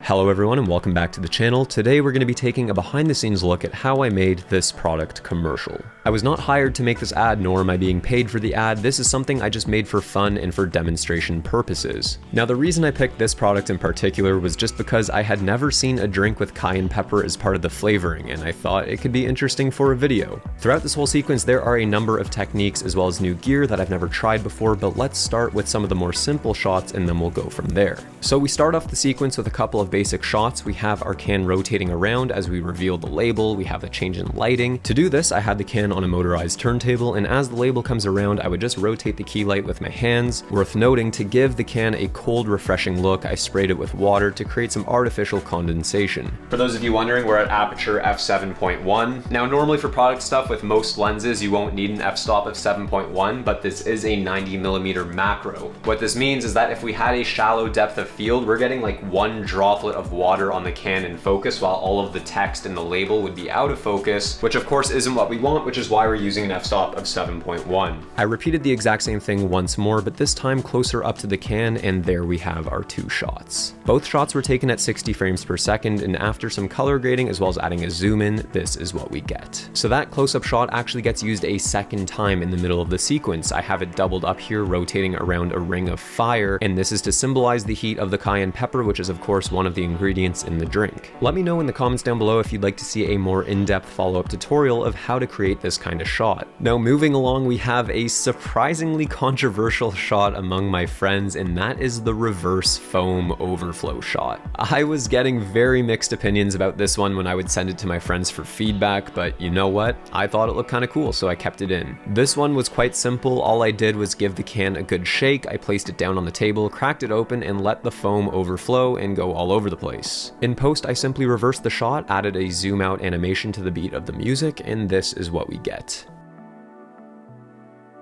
Hello everyone and welcome back to the channel. Today we're going to be taking a behind the scenes look at how I made this product commercial. I was not hired to make this ad, nor am I being paid for the ad. This is something I just made for fun and for demonstration purposes. Now the reason I picked this product in particular was just because I had never seen a drink with cayenne pepper as part of the flavoring, and I thought it could be interesting for a video. Throughout this whole sequence there are a number of techniques as well as new gear that I've never tried before, but let's start with some of the more simple shots and then we'll go from there. So we start off the sequence with a couple of basic shots. We have our can rotating around as we reveal the label. We have a change in lighting. To do this, I had the can on a motorized turntable, and as the label comes around, I would just rotate the key light with my hands. Worth noting, to give the can a cold, refreshing look, I sprayed it with water to create some artificial condensation. For those of you wondering, we're at aperture f7.1. Now, normally for product stuff with most lenses, you won't need an f-stop of 7.1, but this is a 90mm macro. What this means is that if we had a shallow depth of field, we're getting like one droplet of water on the can in focus, while all of the text in the label would be out of focus, which of course isn't what we want, which is why we're using an f-stop of 7.1. I repeated the exact same thing once more, but this time closer up to the can, and there we have our two shots. Both shots were taken at 60 frames per second, and after some color grading as well as adding a zoom in, this is what we get. So that close-up shot actually gets used a second time in the middle of the sequence. I have it doubled up here, rotating around a ring of fire, and this is to symbolize the heat of the cayenne pepper, which is of course one of the ingredients in the drink. Let me know in the comments down below if you'd like to see a more in-depth follow-up tutorial of how to create this kind of shot. Now moving along, we have a surprisingly controversial shot among my friends, and that is the reverse foam overflow shot. I was getting very mixed opinions about this one when I would send it to my friends for feedback, but you know what? I thought it looked kind of cool, so I kept it in. This one was quite simple. All I did was give the can a good shake. I placed it down on the table, cracked it open, and let the foam overflow and go all over the place. In post, I simply reversed the shot, added a zoom out animation to the beat of the music, and this is what we get.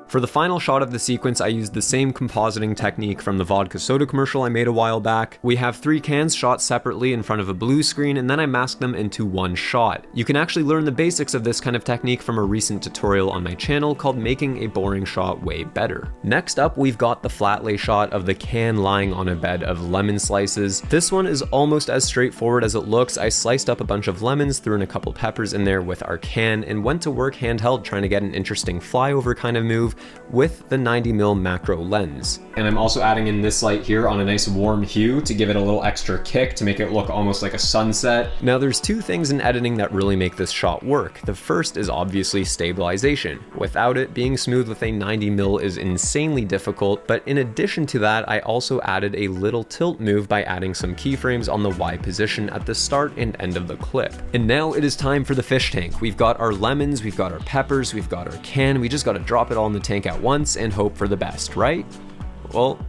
For the final shot of the sequence, I used the same compositing technique from the vodka soda commercial I made a while back. We have three cans shot separately in front of a blue screen, and then I masked them into one shot. You can actually learn the basics of this kind of technique from a recent tutorial on my channel called Making a Boring Shot Way Better. Next up, we've got the flat lay shot of the can lying on a bed of lemon slices. This one is almost as straightforward as it looks. I sliced up a bunch of lemons, threw in a couple peppers in there with our can, and went to work handheld trying to get an interesting flyover kind of move with the 90mm macro lens. And I'm also adding in this light here on a nice warm hue to give it a little extra kick to make it look almost like a sunset. Now there's two things in editing that really make this shot work. The first is obviously stabilization. Without it, being smooth with a 90mm is insanely difficult, but in addition to that, I also added a little tilt move by adding some keyframes on the Y position at the start and end of the clip. And now it is time for the fish tank. We've got our lemons, we've got our peppers, we've got our can, we just gotta drop it all in the tank at once and hope for the best, right? Well,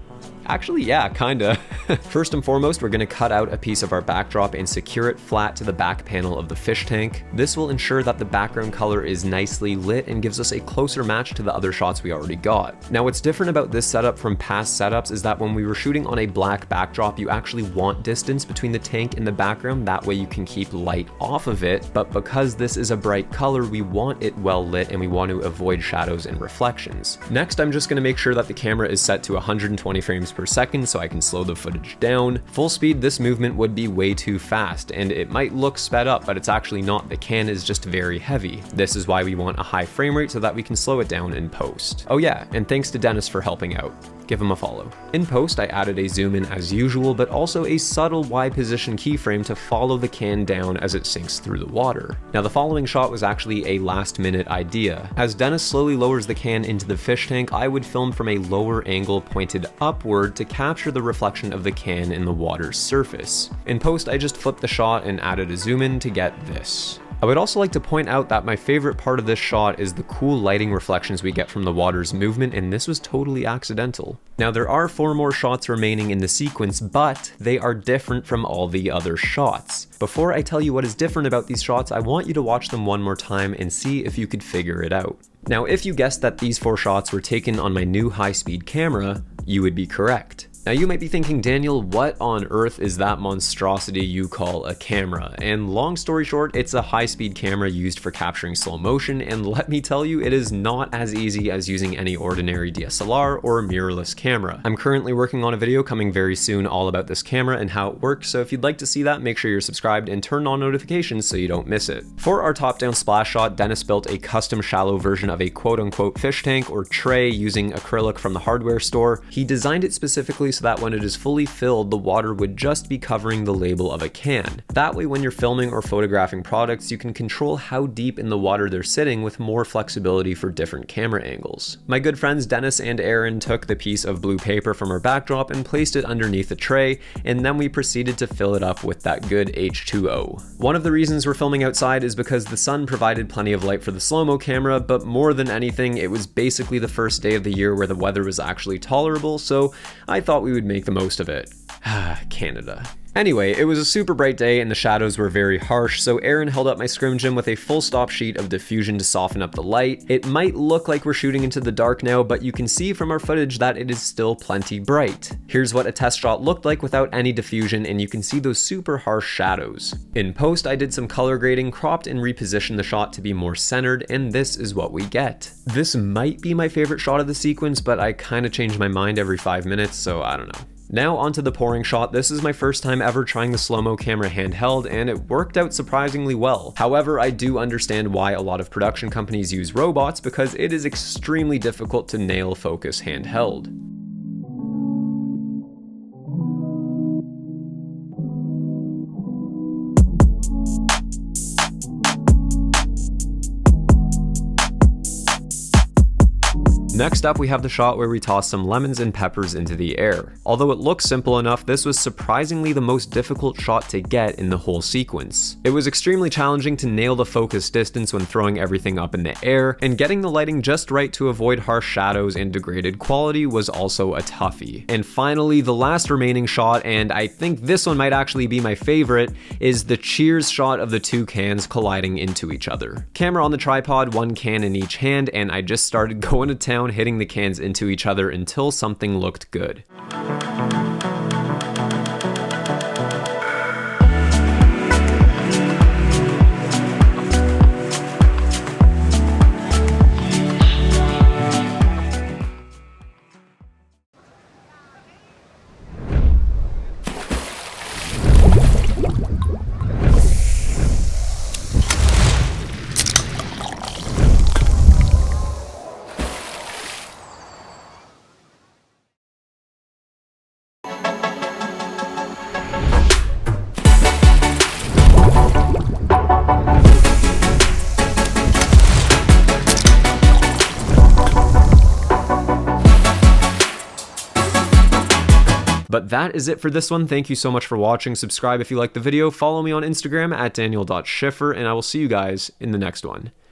actually, yeah, kinda. First and foremost, we're gonna cut out a piece of our backdrop and secure it flat to the back panel of the fish tank. This will ensure that the background color is nicely lit and gives us a closer match to the other shots we already got. Now, what's different about this setup from past setups is that when we were shooting on a black backdrop, you actually want distance between the tank and the background. That way you can keep light off of it. But because this is a bright color, we want it well lit and we want to avoid shadows and reflections. Next, I'm just gonna make sure that the camera is set to 120 frames per second so I can slow the footage down. Full speed, this movement would be way too fast, and it might look sped up, but it's actually not. The can is just very heavy. This is why we want a high frame rate so that we can slow it down in post. Oh yeah, and thanks to Dennis for helping out. Give him a follow. In post, I added a zoom in as usual, but also a subtle Y position keyframe to follow the can down as it sinks through the water. Now the following shot was actually a last minute idea. As Dennis slowly lowers the can into the fish tank, I would film from a lower angle pointed upward to capture the reflection of the can in the water's surface. In post, I just flipped the shot and added a zoom in to get this. I would also like to point out that my favorite part of this shot is the cool lighting reflections we get from the water's movement, and this was totally accidental. Now there are 4 more shots remaining in the sequence, but they are different from all the other shots. Before I tell you what is different about these shots, I want you to watch them one more time and see if you could figure it out. Now if you guessed that these 4 shots were taken on my new high-speed camera, you would be correct. Now you might be thinking, Daniel, what on earth is that monstrosity you call a camera? And long story short, it's a high-speed camera used for capturing slow motion, and let me tell you, it is not as easy as using any ordinary DSLR or mirrorless camera. I'm currently working on a video coming very soon all about this camera and how it works, so if you'd like to see that, make sure you're subscribed and turn on notifications so you don't miss it. For our top-down splash shot, Denis built a custom shallow version of a quote-unquote fish tank or tray using acrylic from the hardware store. He designed it specifically so that when it is fully filled, the water would just be covering the label of a can. That way, when you're filming or photographing products, you can control how deep in the water they're sitting with more flexibility for different camera angles. My good friends Denis and Aaron took the piece of blue paper from our backdrop and placed it underneath the tray, and then we proceeded to fill it up with that good H2O. One of the reasons we're filming outside is because the sun provided plenty of light for the slow-mo camera, but more than anything, it was basically the first day of the year where the weather was actually tolerable, so I thought we would make the most of it. Canada. Anyway, it was a super bright day and the shadows were very harsh, so Aaron held up my scrim gym with a full stop sheet of diffusion to soften up the light. It might look like we're shooting into the dark now, but you can see from our footage that it is still plenty bright. Here's what a test shot looked like without any diffusion, and you can see those super harsh shadows. In post, I did some color grading, cropped and repositioned the shot to be more centered, and this is what we get. This might be my favorite shot of the sequence, but I kinda change my mind every 5 minutes, so I don't know. Now onto the pouring shot. This is my first time ever trying the slow-mo camera handheld, and it worked out surprisingly well. However, I do understand why a lot of production companies use robots, because it is extremely difficult to nail focus handheld. Next up, we have the shot where we toss some lemons and peppers into the air. Although it looks simple enough, this was surprisingly the most difficult shot to get in the whole sequence. It was extremely challenging to nail the focus distance when throwing everything up in the air, and getting the lighting just right to avoid harsh shadows and degraded quality was also a toughie. And finally, the last remaining shot, and I think this one might actually be my favorite, is the cheers shot of the two cans colliding into each other. Camera on the tripod, one can in each hand, and I just started going to town hitting the cans into each other until something looked good. But that is it for this one. Thank you so much for watching. Subscribe if you liked the video. Follow me on Instagram at daniel.schiffer, and I will see you guys in the next one.